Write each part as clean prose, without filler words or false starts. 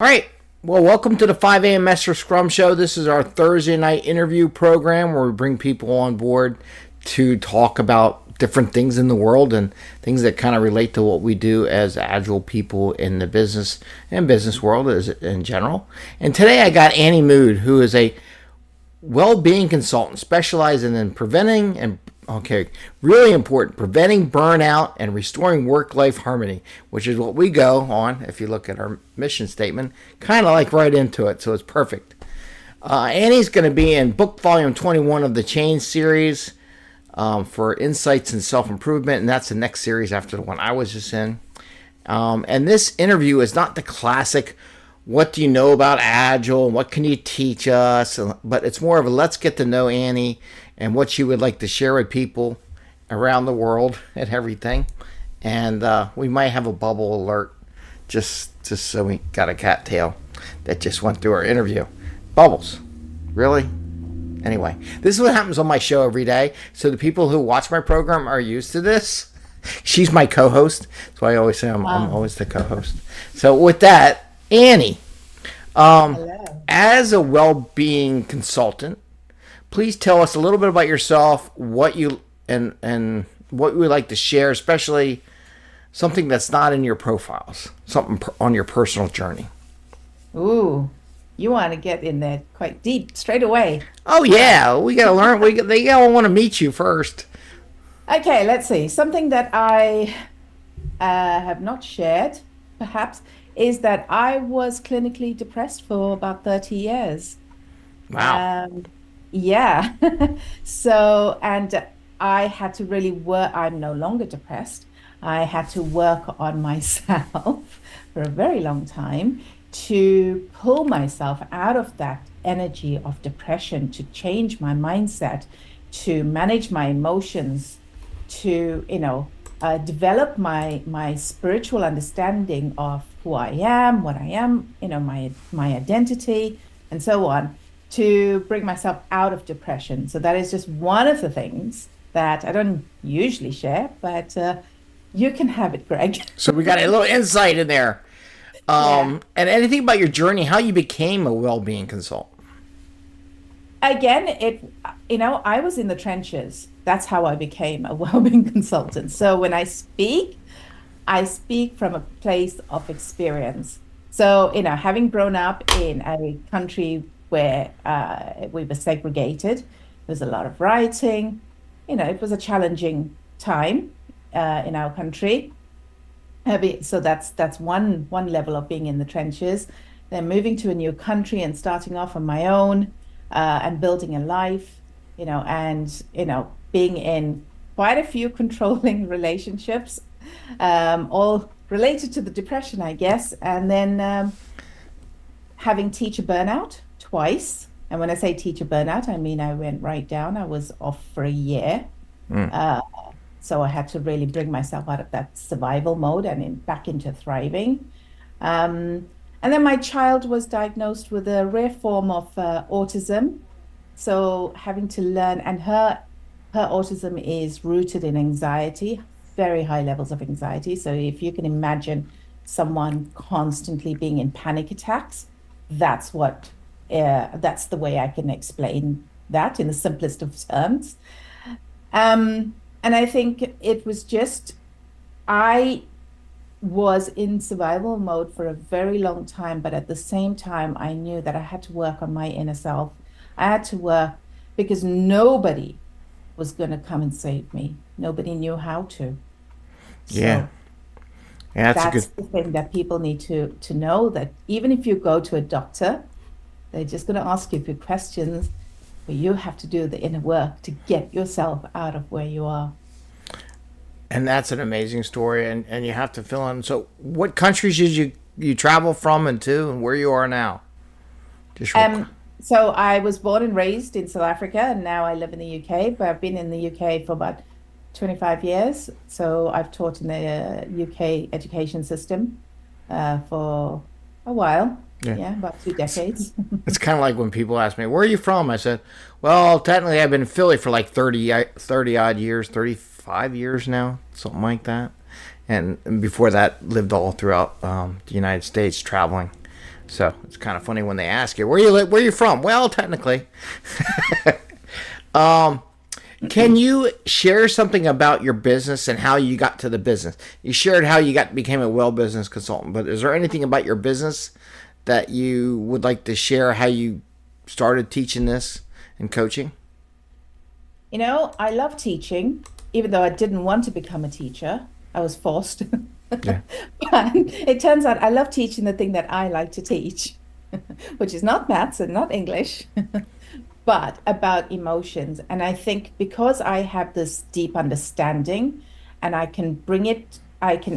All right. Well, welcome to the 5 a.m. Mester Scrum Show. This is our Thursday night interview program where we bring people on board to talk about different things in the world and things that kind of relate to what we do as agile people in the business and business world in general. And today I got Annie Mood, who is a well-being consultant specializing in preventing and really important, preventing burnout and restoring work-life harmony, which is what we go on. If you look at our mission statement, kind of like right into it, so it's perfect. Annie's going to be in book volume 21 of the Change series for insights and self-improvement, and that's the next series after the one I was just in. And this interview is not the classic what do you know about Agile and what can you teach us, but it's more of a let's get to know Annie and what she would like to share with people around the world and everything. And we might have a bubble alert just so we got a cattail that just went through our interview. Bubbles. Really? Anyway, this is what happens on my show every day. So the people who watch my program are used to this. She's my co-host. That's why I always say I'm always the co-host. So with that, Annie, as a well-being consultant, please tell us a little bit about yourself, what you and what you would like to share, especially something that's not in your profiles, something on your personal journey. Ooh, you want to get in there quite deep straight away. Oh yeah, we gotta learn. They gotta want to meet you first. Okay, let's see. Something that I have not shared, perhaps, is that I was clinically depressed for about 30 years. Wow. Yeah. So, and I had to really work. I'm no longer depressed. I had to work on myself for a very long time to pull myself out of that energy of depression, to change my mindset, to manage my emotions, to, develop my spiritual understanding of who I am, what I am, my identity, and so on, to bring myself out of depression. So that is just one of the things that I don't usually share, but you can have it, Greg. So we got a little insight in there. Yeah. And anything about your journey, how you became a well-being consultant. Again, I was in the trenches. That's how I became a well-being consultant. So when I speak from a place of experience. So, having grown up in a country where we were segregated, there was a lot of rioting. It was a challenging time in our country. So that's one level of being in the trenches. Then moving to a new country and starting off on my own and building a life, and being in quite a few controlling relationships, all related to the depression, I guess. And then having teacher burnout twice. And when I say teacher burnout, I mean I went right down. I was off for a year. Mm. Uh, so I had to really bring myself out of that survival mode and back into thriving. And then my child was diagnosed with a rare form of autism. So having to learn, and her autism is rooted in anxiety, very high levels of anxiety. So if you can imagine someone constantly being in panic attacks, that's the way I can explain that in the simplest of terms. And I think it was just, I was in survival mode for a very long time, but at the same time, I knew that I had to work on my inner self. I had to work because nobody was going to come and save me. Nobody knew how to. Yeah. So Yeah, that's a that's good. the thing that people need to know, that even if you go to a doctor, they're just going to ask you a few questions, but you have to do the inner work to get yourself out of where you are. And that's an amazing story, and you have to fill in. So, what countries did you travel from and to, and where you are now? Just real quick. Um, so I was born and raised in South Africa, and now I live in the UK, but I've been in the UK for about 25 years. So I've taught in the UK education system for a while. Yeah, Yeah, about 2 decades. it's kind of like when people ask me, "Where are you from?" I said, "Well, technically, I've been in Philly for like 30 odd years, 35 years now, something like that." And before that, lived all throughout the United States, traveling. So it's kind of funny when they ask you, where you from? Well, technically. Can you share something about your business and how you got to the business? You shared how you became a well business consultant, but is there anything about your business that you would like to share, how you started teaching this and coaching? I love teaching, even though I didn't want to become a teacher. I was forced. Yeah. But it turns out I love teaching the thing that I like to teach, which is not maths and not English, but about emotions. And I think because I have this deep understanding and I can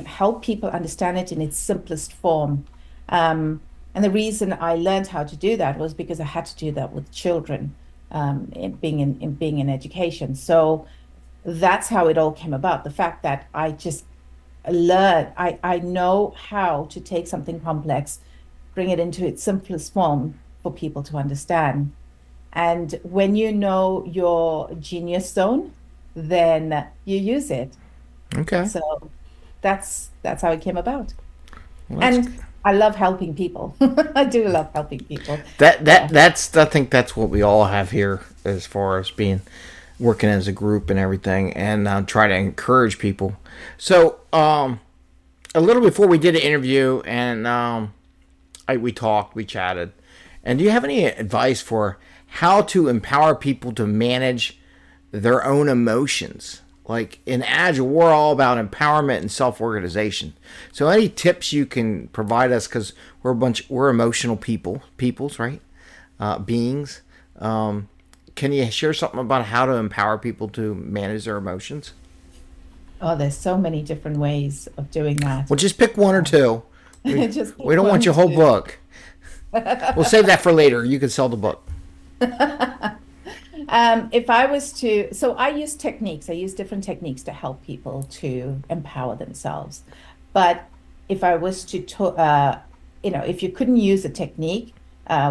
help people understand it in its simplest form. And the reason I learned how to do that was because I had to do that with children, in being in education. So that's how it all came about. The fact that I just I know how to take something complex, bring it into its simplest form for people to understand. And when you know your genius zone, then you use it. Okay. So that's how it came about. Well, And I love helping people. I do love helping people. Yeah. that's I think that's what we all have here as far as being working as a group and everything, and try to encourage people. So a little before we did an interview, and we talked, we chatted. And do you have any advice for how to empower people to manage their own emotions? Like in Agile, we're all about empowerment and self-organization. So any tips you can provide us, because we're emotional peoples, right? Beings. Can you share something about how to empower people to manage their emotions? Oh, there's so many different ways of doing that. Well, just pick one or two. Just We pick don't want one, your whole two. book. We'll save that for later. You can sell the book. If I was to, so I use techniques, I use different techniques to help people to empower themselves. But if I was if you couldn't use a technique,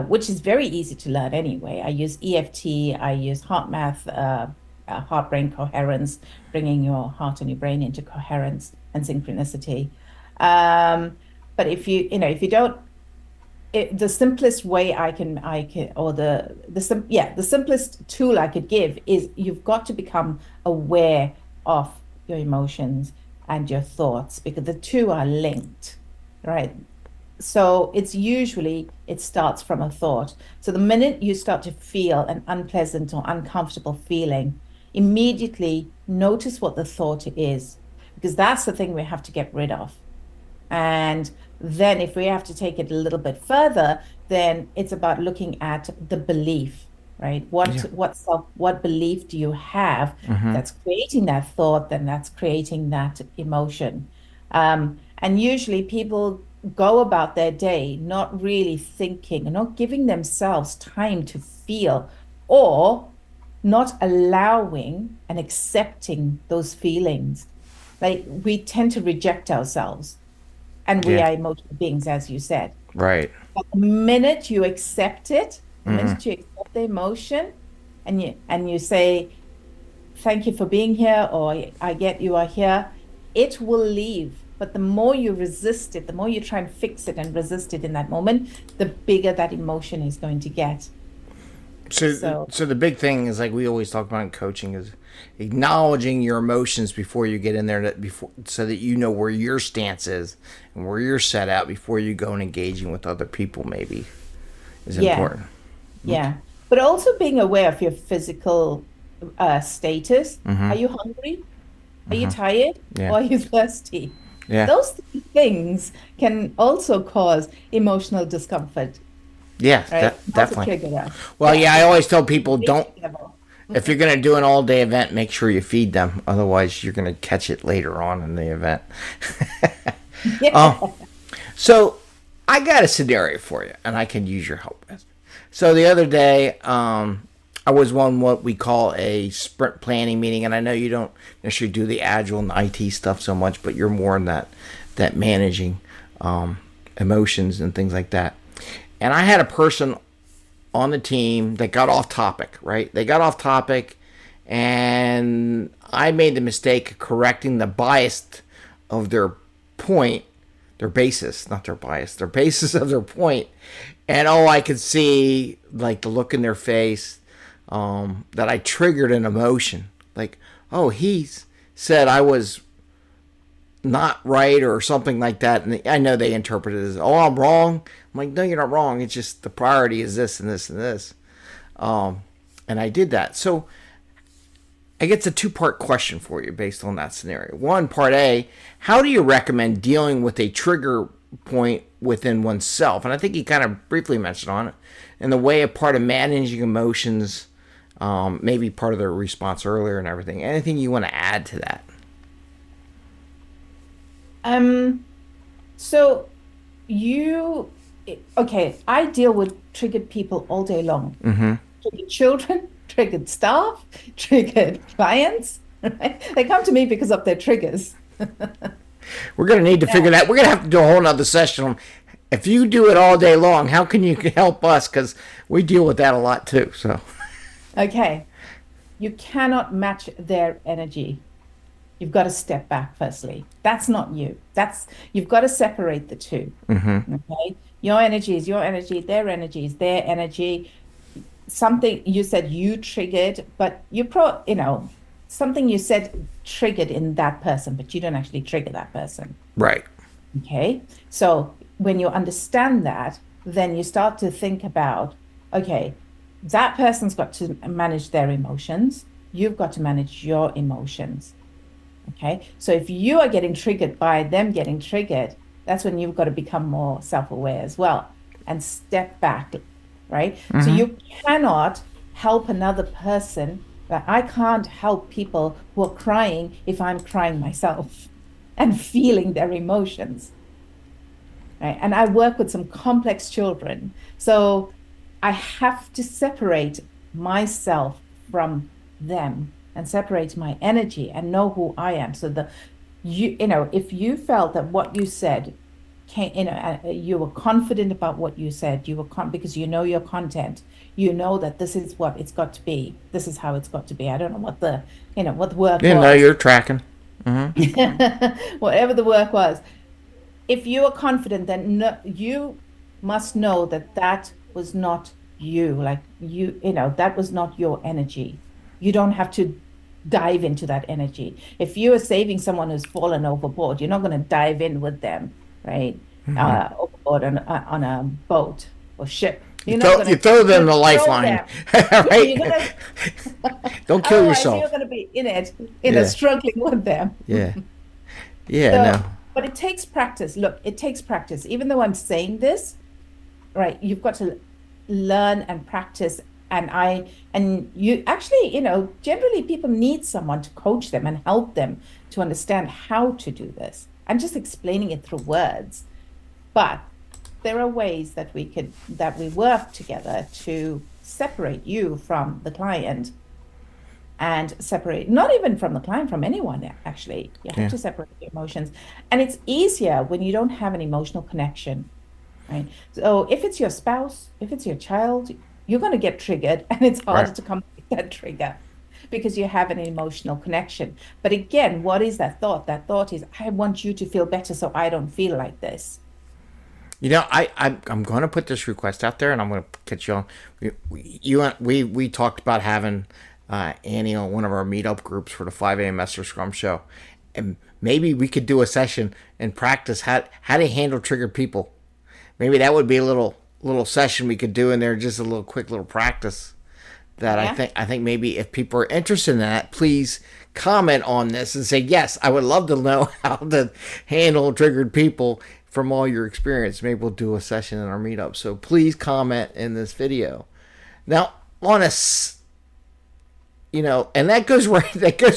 which is very easy to learn anyway, I use EFT, I use heart math, heart brain coherence, bringing your heart and your brain into coherence and synchronicity. But if you don't, the simplest way or the simplest tool I could give is you've got to become aware of your emotions and your thoughts, because the two are linked, right? So it starts from a thought. So the minute you start to feel an unpleasant or uncomfortable feeling, immediately notice what the thought is, because that's the thing we have to get rid of. And then if we have to take it a little bit further, then it's about looking at the belief, right? Yeah. What belief do you have Mm-hmm. that's creating that thought, then that's creating that emotion. And usually people go about their day not really thinking and not giving themselves time to feel, or not allowing and accepting those feelings. Like we tend to reject ourselves, and we Yeah. are emotional beings, as you said. Right. But the minute you accept it, the Mm-hmm. minute you accept the emotion, and you say, "Thank you for being here," or "I get you are here," it will leave. But the more you resist it, the more you try and fix it and resist it in that moment, the bigger that emotion is going to get. So, So, so the big thing is, like we always talk about in coaching, is acknowledging your emotions before you get in there, so that you know where your stance is and where you're set out before you go and engaging with other people. Maybe is yeah, important. Okay. yeah. But also being aware of your physical status. Mm-hmm. Are you hungry? Are you Mm-hmm. tired? Yeah. Or are you thirsty? Yeah. Those three things can also cause emotional discomfort, Yeah. right? Also Definitely. trigger that. Well, Yeah. yeah. I always tell people, don't, Basic level. if you're gonna do an all day event, make sure you feed them. Otherwise, you're gonna catch it later on in the event. Yeah. So I got a scenario for you, and I can use your help with. So the other day, I was on what we call a sprint planning meeting, and I know you don't necessarily do the agile and IT stuff so much, but you're more in that managing emotions and things like that. And I had a person on the team that got off topic. Right? They got off topic, and I made the mistake of correcting the bias of their point their basis, not their bias, their basis of their point. And oh, I could see like the look in their face, that I triggered an emotion. Like, oh, he said I was not right or something like that. And I know they interpret it as, oh, I'm wrong. I'm like, no, you're not wrong. It's just the priority is this and this and this. And I did that. So I guess a two-part question for you based on that scenario. One, part A, how do you recommend dealing with a trigger point within oneself? And I think you kind of briefly mentioned on it. In the way of part of managing emotions, maybe part of the response earlier and everything. Anything you want to add to that? So you, okay, I deal with triggered people all day long. Triggered children, triggered staff, triggered clients. Right? They come to me because of their triggers. We're going to need to figure that. We're going to have to do a whole nother session on, if you do it all day long, how can you help us? Because we deal with that a lot too. So, okay, you cannot match their energy. You've got to step back firstly. That's not you. You've got to separate the two. Okay, your energy is your energy. Their energy is their energy. Something you said you triggered, but something you said triggered in that person, but you don't actually trigger that person. right. Okay. So when you understand that, then you start to think about, okay, that person's got to manage their emotions. You've got to manage your emotions. Okay. So if you are getting triggered by them getting triggered, that's when you've got to become more self-aware as well and step back. Right. So you cannot help another person. But I can't help people who are crying if I'm crying myself and feeling their emotions. Right. And I work with some complex children. So I have to separate myself from them and separate my energy and know who I am. So if you felt that what you said you were confident about what you said, because you know your content, you know that this is what it's got to be. This is how it's got to be. I don't know what the work was. No, you're tracking. Whatever the work was. If you are confident, then you must know that was not you. Like that was not your energy. You don't have to dive into that energy. If you are saving someone who's fallen overboard, you're not going to dive in with them, right? Overboard on a boat or ship. You throw them the lifeline, right? Don't kill yourself. You're going to be in it, struggling with them. Yeah. No. But it takes practice. Look, it takes practice. Even though I'm saying this, right, you've got to learn and practice. And you actually, generally people need someone to coach them and help them to understand how to do this. I'm just explaining it through words. But there are ways that we work together to separate you from the client and separate, not even from the client, from anyone, actually. You have to separate the emotions. And it's easier when you don't have an emotional connection, right? So if it's your spouse, if it's your child, you're going to get triggered, and it's harder to come with that trigger because you have an emotional connection. But again, what is that thought? That thought is, I want you to feel better so I don't feel like this. I'm going to put this request out there, and I'm going to catch you on. We talked about having Annie on one of our meetup groups for the 5 a.m. Mester Scrum show, and maybe we could do a session and practice how to handle triggered people. Maybe that would be a little session we could do in there, just a little quick little practice. That I think maybe if people are interested in that, please comment on this and say, yes, I would love to know how to handle triggered people from all your experience. Maybe we'll do a session in our meetup. So please comment in this video. Now, on a, and that goes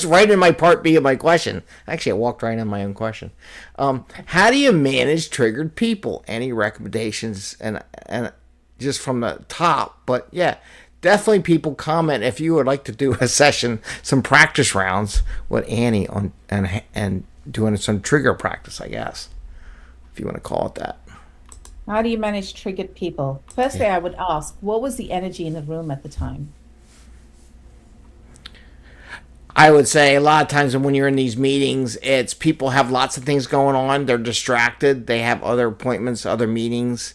right in my part B of my question. Actually, I walked right in my own question. How do you manage triggered people? Any recommendations? And just from the top, but yeah, definitely people comment if you would like to do a session, some practice rounds with Annie on and doing some trigger practice, I guess, if you want to call it that. How do you manage triggered people? Firstly, I would ask, what was the energy in the room at the time? I would say a lot of times when you're in these meetings, it's people have lots of things going on. They're distracted. They have other appointments, other meetings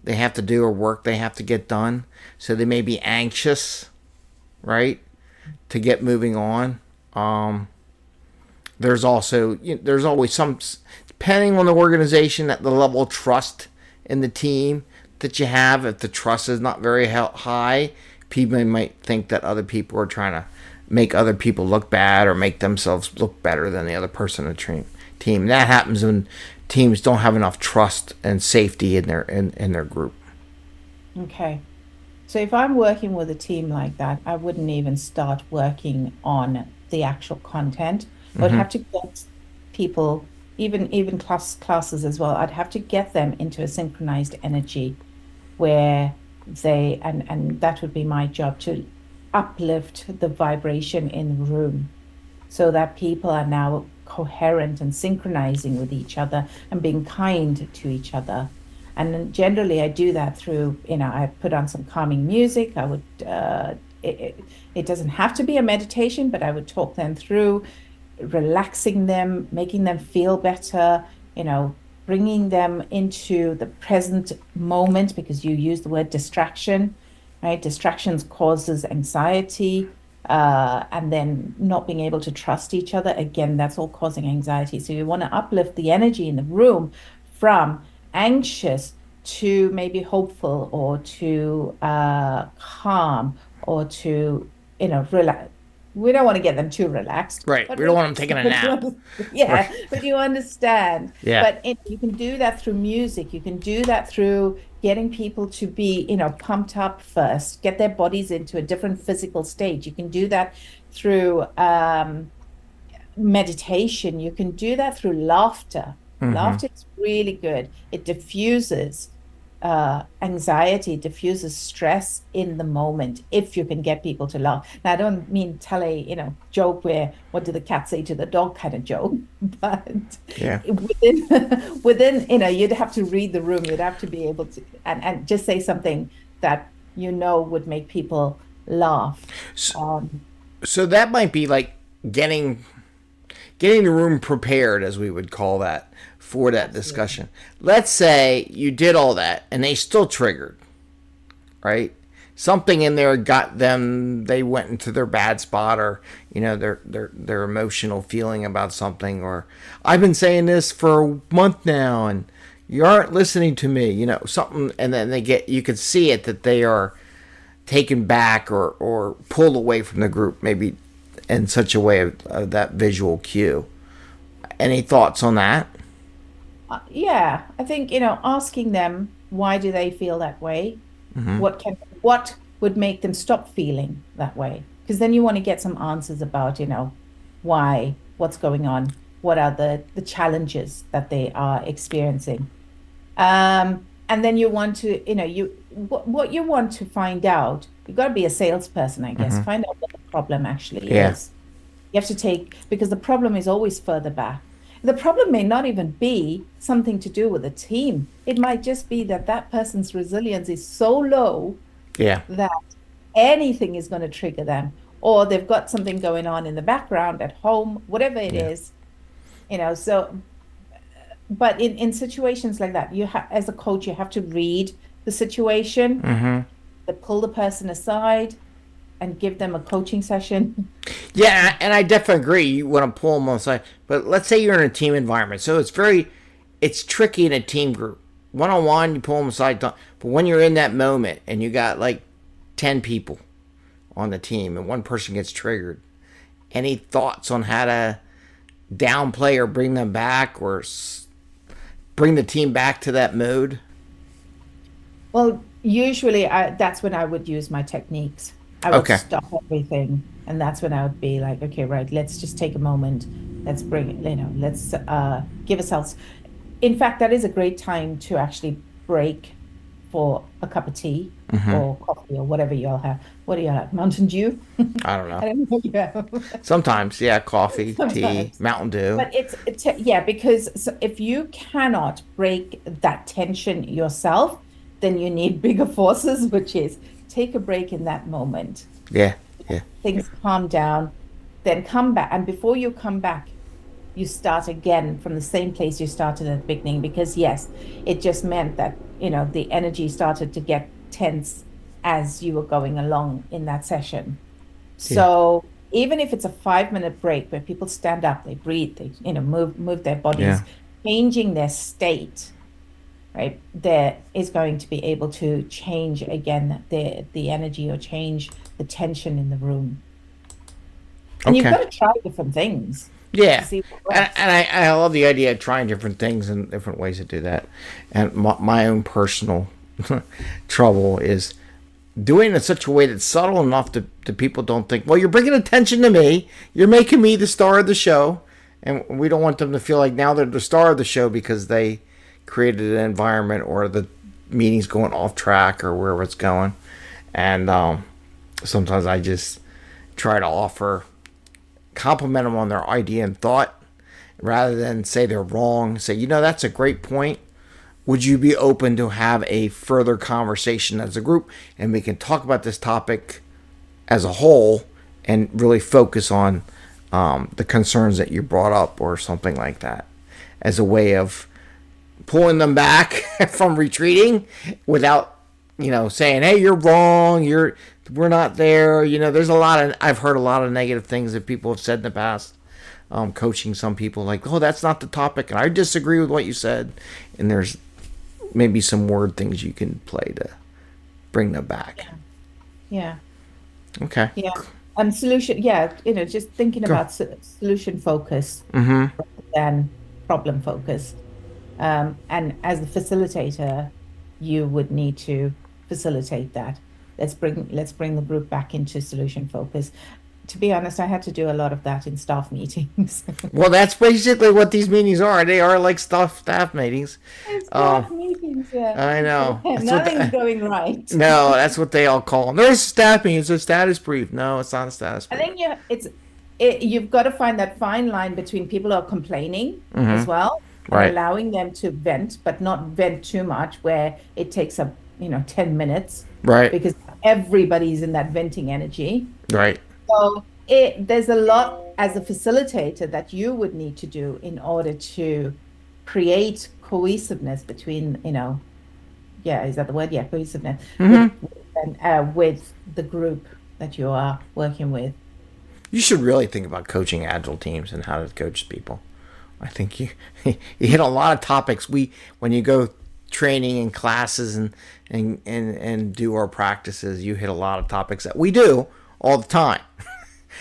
they have to do or work they have to get done. So they may be anxious, right, to get moving on. There's also, there's always some, depending on the organization, at the level of trust in the team that you have. If the trust is not very high, people might think that other people are trying to make other people look bad or make themselves look better than the other person in the team. That happens when teams don't have enough trust and safety in their group. Okay. So if I'm working with a team like that, I wouldn't even start working on the actual content. I would have to get people, even classes as well. I'd have to get them into a synchronized energy where and that would be my job, to uplift the vibration in the room so that people are now coherent and synchronizing with each other and being kind to each other. And then generally, I do that through, I put on some calming music. I would, it doesn't have to be a meditation, but I would talk them through relaxing them, making them feel better, bringing them into the present moment, because you use the word distraction, right? Distractions causes anxiety, and then not being able to trust each other. Again, that's all causing anxiety. So you want to uplift the energy in the room from anxious to maybe hopeful, or to calm, or to, relax. We don't want to get them too relaxed. Right. But We don't want them taking a nap. Yeah, Right. but you understand. Yeah. But you can do that through music. You can do that through getting people to be, pumped up first, get their bodies into a different physical state. You can do that through meditation. You can do that through laughter. Laughter is really good. It diffuses anxiety, diffuses stress in the moment, if you can get people to laugh. Now, I don't mean tell a joke where what did the cat say to the dog kind of joke, but Yeah. within you'd have to read the room. You'd have to be able to and just say something that would make people laugh. So that might be like getting the room prepared, as we would call that, for that discussion. Let's say you did all that and they still triggered, right? Something in there got them, they went into their bad spot, or their emotional feeling about something, or I've been saying this for a month now and you aren't listening to me, something, and then you could see it that they are taken back or pulled away from the group, maybe in such a way of that visual cue. Any thoughts on that? Yeah, I think, asking them, why do they feel that way? What would make them stop feeling that way? Because then you want to get some answers about, why, what's going on, what are the challenges that they are experiencing. And then you want to, what you want to find out, you've got to be a salesperson, I guess, find out what the problem actually Yeah. is. You have to because the problem is always further back. The problem may not even be something to do with the team. It might just be that person's resilience is so low Yeah. that anything is going to trigger them, or they've got something going on in the background at home, whatever it is, so, but in situations like that, as a coach, you have to read the situation, to pull the person aside and give them a coaching session. Yeah, and I definitely agree. You want to pull them on the side. But let's say you're in a team environment. So it's tricky in a team group. One-on-one, you pull them aside. But when you're in that moment and you got like 10 people on the team and one person gets triggered, any thoughts on how to downplay or bring them back, or bring the team back to that mode? Well, usually that's when I would use my techniques. I would Okay. stop everything. And that's when I would be like, okay, right, let's just take a moment. Let's bring it, let's give ourselves. In fact, that is a great time to actually break for a cup of tea or coffee or whatever you all have. What do you have? Mountain Dew? I don't I know. don't know what you have. Sometimes, yeah, coffee, tea, Sometimes. Mountain Dew. But yeah, because if you cannot break that tension yourself, then you need bigger forces, which is take a break in that moment. Yeah, yeah. Things calm down, then come back. And before you come back, you start again from the same place you started at the beginning. Because yes, it just meant that, the energy started to get tense as you were going along in that session. Yeah. So even if it's a 5-minute break where people stand up, they breathe, they, move their Yeah. bodies, changing their state, right? There is going to be able to change again the energy or change the tension in the room. And you've Okay. got to try different things to Yeah. see what works. And I love the idea of trying different things and different ways to do that. And my own personal trouble is doing it in such a way that's subtle enough that people don't think, well, you're bringing attention to me. You're making me the star of the show. And we don't want them to feel like now they're the star of the show because they created an environment or the meeting's going off track or wherever it's going. And sometimes I just try to offer, compliment them on their idea and thought rather than say they're wrong. Say, that's a great point. Would you be open to have a further conversation as a group and we can talk about this topic as a whole and really focus on the concerns that you brought up or something like that as a way of pulling them back from retreating without saying, hey, you're wrong, we're not there. There's I've heard a lot of negative things that people have said in the past, coaching some people like, oh, that's not the topic and I disagree with what you said. And there's maybe some word things you can play to bring them back. Yeah. Okay. Yeah. And solution, yeah, just thinking Go. about solution focus Mm-hmm. than problem focus. And as the facilitator, you would need to facilitate that. Let's bring the group back into solution focus. To be honest, I had to do a lot of that in staff meetings. Well, that's basically what these meetings are. They are like staff meetings. It's Um, staff meetings, yeah. I know. Nothing's going right. No, that's what they all call them. There's a staff meeting. It's a status brief. No, it's not a status I brief. think you've got to find that fine line between people who are complaining as well and Right. allowing them to vent, but not vent too much where it takes up, 10 minutes Right. because everybody's in that venting energy. Right. So there's a lot as a facilitator that you would need to do in order to create cohesiveness between, yeah, is that the word? Yeah, cohesiveness with the group that you are working with. You should really think about coaching agile teams and how to coach people. I think you you hit a lot of topics. When you go training and classes and do our practices, you hit a lot of topics that we do all the time.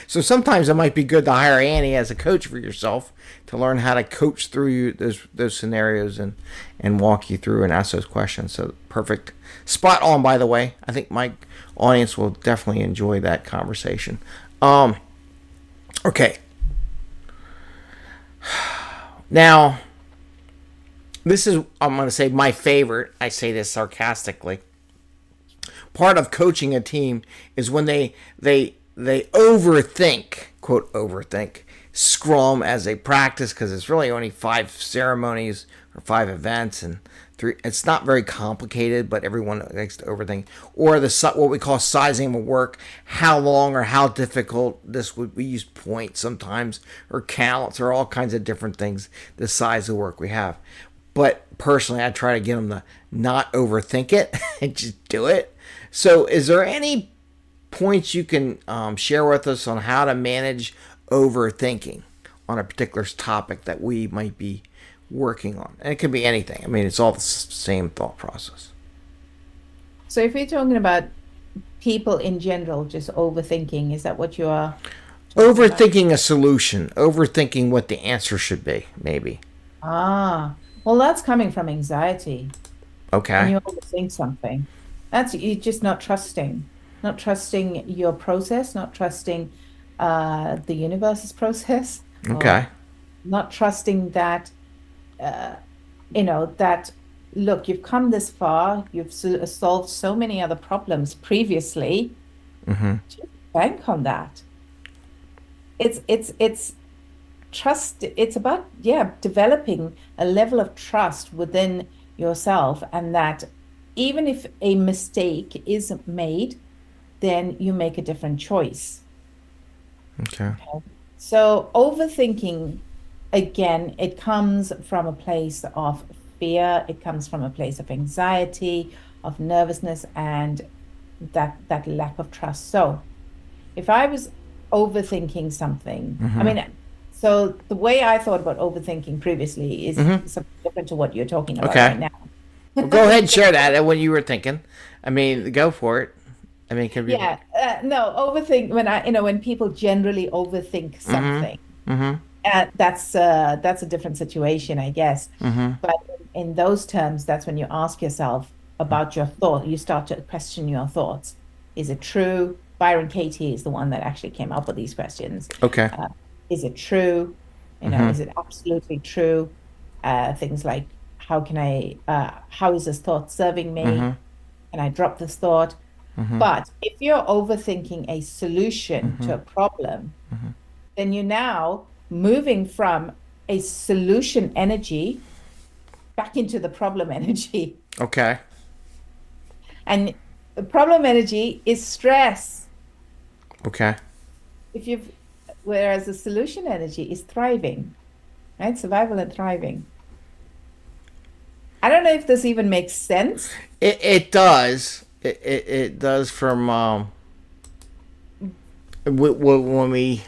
So sometimes it might be good to hire Annie as a coach for yourself to learn how to coach through those scenarios and walk you through and ask those questions. So perfect. Spot on, by the way. I think my audience will definitely enjoy that conversation. Okay. Now, this is, I'm going to say, my favorite. I say this sarcastically. Part of coaching a team is when they overthink, quote, overthink Scrum as a practice because it's really only 5 ceremonies or 5 events and 3. It's not very complicated, but everyone likes to overthink. Or what we call sizing of work, how long or how difficult this would. We use points sometimes or counts or all kinds of different things. The size of work we have, but personally, I try to get them to not overthink it and just do it. So, is there any points you can share with us on how to manage overthinking on a particular topic that we might be working on? And it could be anything. I mean, it's all the same thought process. So if you're talking about people in general just overthinking, is that what you are talking about? Overthinking a solution, overthinking what the answer should be, maybe. Well, that's coming from anxiety. When Okay. you overthink something, that's you just not trusting your process, not trusting the universe's process, or Okay. not trusting that that look, you've come this far, you've solved so many other problems previously. Just bank on that. It's trust. It's about, yeah, developing a level of trust within yourself, and that even if a mistake is made, then you make a different choice. Okay. So overthinking, again, it comes from a place of fear. It comes from a place of anxiety, of nervousness, and that lack of trust. So if I was overthinking something, I Mm-hmm. mean, so the way I thought about overthinking previously is Mm-hmm. something different to what you're talking about Okay. right now. Well, go ahead and So, share that and what you were thinking. I mean, go for it. I mean, it could be. yeah, no, overthink when when people generally overthink Mm-hmm. something, Mm-hmm. that's a different situation, I guess. Mm-hmm. But in those terms, that's when you ask yourself about your thought. You start to question your thoughts. Is it true? Byron Katie is the one that actually came up with these questions. Okay. Uh, is it true? Mm-hmm. Is it absolutely true? Things like how is this thought serving Mm-hmm. me? Can I drop this thought? Mm-hmm. But if you're overthinking a solution Mm-hmm. to a problem, Mm-hmm. then you're now moving from a solution energy back into the problem energy. Okay. And the problem energy is stress. Okay. If you've, whereas the solution energy is thriving, right? Survival and thriving. I don't know if this even makes sense. It does. It does from when we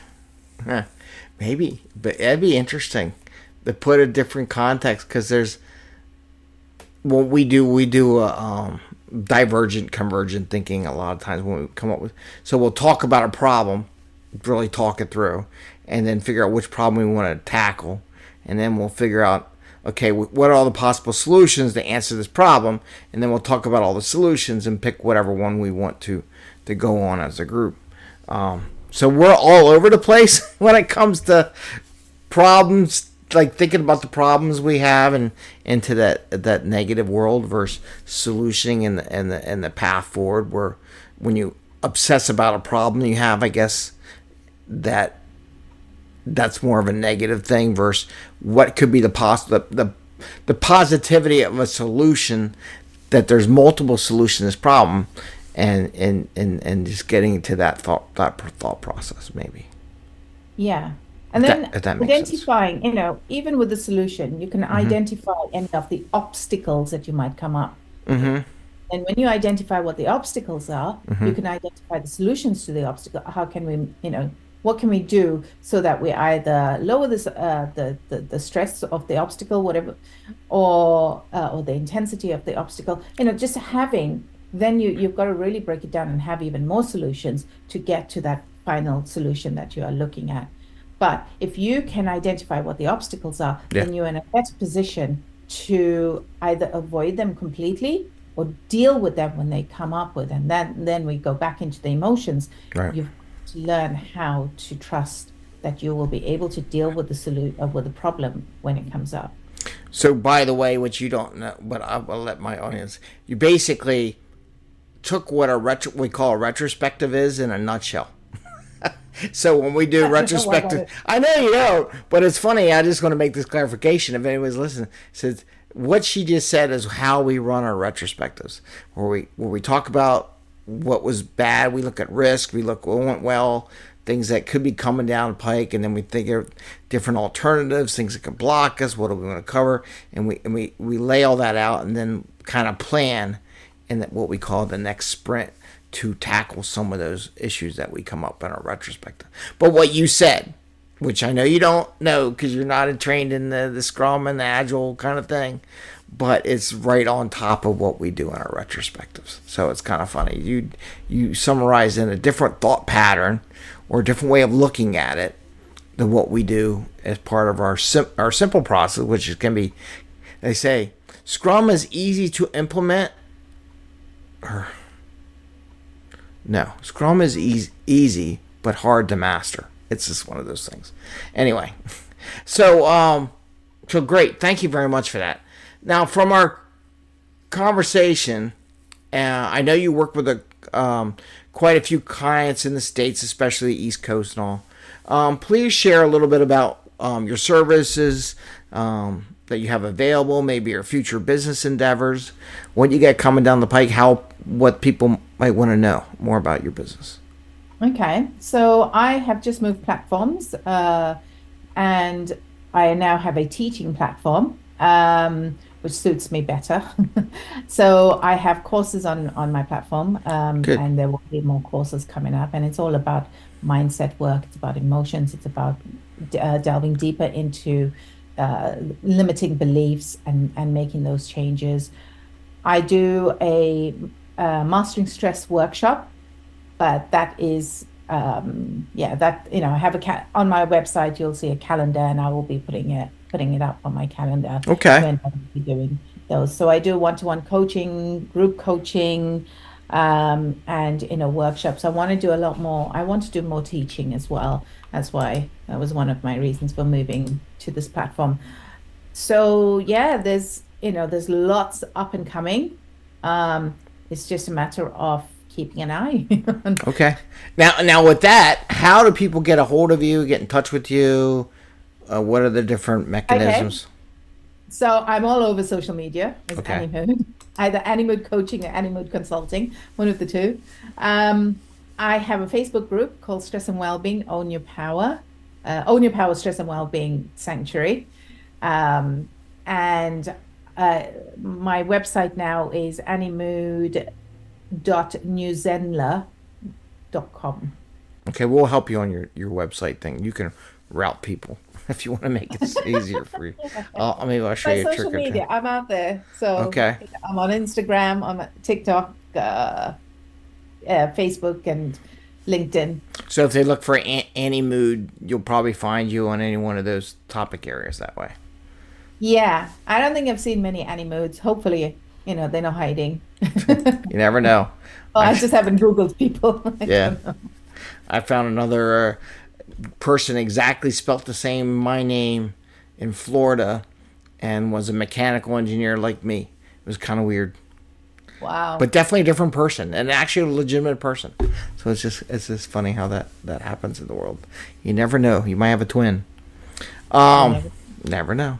maybe, but it'd be interesting to put a different context because there's what we do divergent convergent thinking a lot of times when we come up with, so we'll talk about a problem, really talk it through, and then figure out which problem we want to tackle, and then we'll figure out, okay, what are all the possible solutions to answer this problem, and then we'll talk about all the solutions and pick whatever one we want to go on as a group. So we're all over the place when it comes to problems, like thinking about the problems we have and into that negative world versus solutioning and the path forward. Where when you obsess about a problem you have, I guess that that's more of a negative thing versus what could be the positivity of a solution, that there's multiple solutions to this problem, and just getting to that thought process maybe. Yeah. And then If that makes sense. identifying, even with the solution, you can Mm-hmm. identify any of the obstacles that you might come up. Mm-hmm. And when you identify what the obstacles are, Mm-hmm. you can identify the solutions to the obstacle. How can we, what can we do so that we either lower this the stress of the obstacle, whatever, or the intensity of the obstacle. Just having, then you've got to really break it down and have even more solutions to get to that final solution that you are looking at. But if you can identify what the obstacles are, Yeah. then you're in a better position to either avoid them completely or deal with them when they come up with. And then we go back into the emotions. Right. You've got to learn how to trust that you will be able to deal with with the problem when it comes up. So, by the way, what you don't know, but I will let my audience. You basically took what we call a retrospective is in a nutshell. So when we do No, I got retrospective, it. I know you know, but it's funny. I just want to make this clarification. If anyone's listening, says what she just said is how we run our retrospectives, where we talk about what was bad, we look at risk, we look what went well, things that could be coming down the pike, and then we think of different alternatives, things that can block us. What do we want to cover, and we lay all that out, and then kind of plan in what we call the next sprint to tackle some of those issues that we come up in our retrospective. But what you said, which I know you don't know because you're not trained in the Scrum and the agile kind of thing, but it's right on top of what we do in our retrospectives. So it's kind of funny. You summarize in a different thought pattern or a different way of looking at it than what we do as part of our simple process, which can be, they say, Scrum is easy to implement. Or no, Scrum is easy but hard to master. It's just one of those things. Anyway, so great. Thank you very much for that. Now, from our conversation, I know you work with quite a few clients in the States, especially East Coast and all. Please share a little bit about your services that you have available, maybe your future business endeavors, what you got coming down the pike, what people might want to know more about your business. Okay, so I have just moved platforms, and I now have a teaching platform, which suits me better. So I have courses on my platform, Good. and there will be more courses coming up, and it's all about mindset work. It's about emotions. It's about delving deeper into limiting beliefs and making those changes. I do a mastering stress workshop, but that is yeah, that I have on my website. You'll see a calendar, and I will be putting it up on my calendar Okay. when I'll be doing those. So I do one-to-one coaching, group coaching, and workshops. I want to do a lot more. I want to do more teaching as well. That's why that was one of my reasons for moving to this platform. So yeah, there's lots up and coming. It's just a matter of keeping an eye on. Okay. Now with that, how do people get a hold of you, get in touch with you? What are the different Okay. mechanisms? So I'm all over social media as Okay. Annie Mood, either Annie Mood Coaching or Annie Mood Consulting, one of the two. I have a Facebook group called Stress and Wellbeing, Own Your Power Stress and Wellbeing Sanctuary. And my website now is anniemood.newzenla.com. Okay, we'll help you on your website thing. You can route people if you want to make it easier for you. Maybe I'll show My you a trick social or two. media, I'm out there. So Okay. I'm on Instagram, on TikTok, Facebook, and LinkedIn. So if they look for Annie Mood, you'll probably find you on any one of those topic areas that way. Yeah, I don't think I've seen many Annie moods. Hopefully, they're not hiding. You never know. Oh, I I just haven't Googled people. I yeah. don't know. I found another person exactly spelt the same my name in Florida and was a mechanical engineer like me. It was kind of weird, Wow. but definitely a different person and actually a legitimate person. So it's just funny how that happens in the world. You never know. You might have a twin. You Um, never. Never know.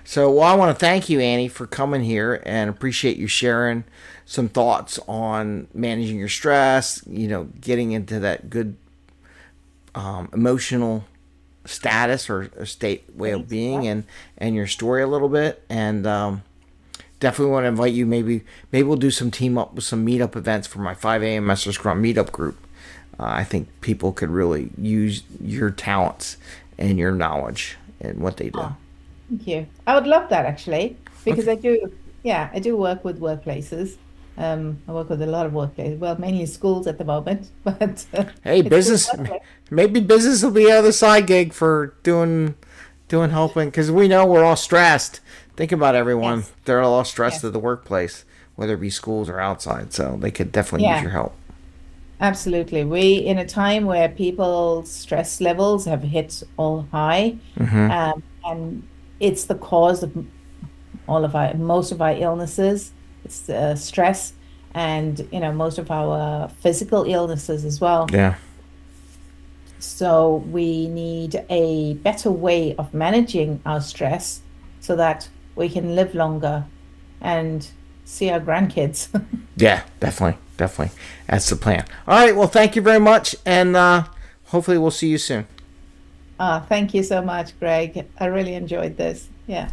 So, well, I want to thank you, Annie, for coming here and appreciate you sharing some thoughts on managing your stress. Getting into that good emotional status or state way of Great. being Yeah. and your story a little bit and definitely want to invite you. Maybe we'll do some team up with some meetup events for my 5 a.m. Mester Scrum meetup group. I think people could really use your talents and your knowledge and what they do. Oh, thank you. I would love that actually, because Okay. I do work with workplaces. I work with a lot of workplaces, well, mainly schools at the moment, but Hey, it's a good business. workplace. Maybe business will be another side gig for doing helping because we know we're all stressed. Think about everyone; Yes, they're all stressed yes. at the workplace, whether it be schools or outside. So they could definitely use Yeah, your help. absolutely. In a time where people's stress levels have hit all high, Hmm. and it's the cause of most of our illnesses. It's stress, and most of our physical illnesses as well. Yeah, So we need a better way of managing our stress so that we can live longer and see our grandkids. yeah, definitely. That's the plan. All right. Well, thank you very much, and hopefully we'll see you soon. Thank you so much, Greg. I really enjoyed this. Yeah.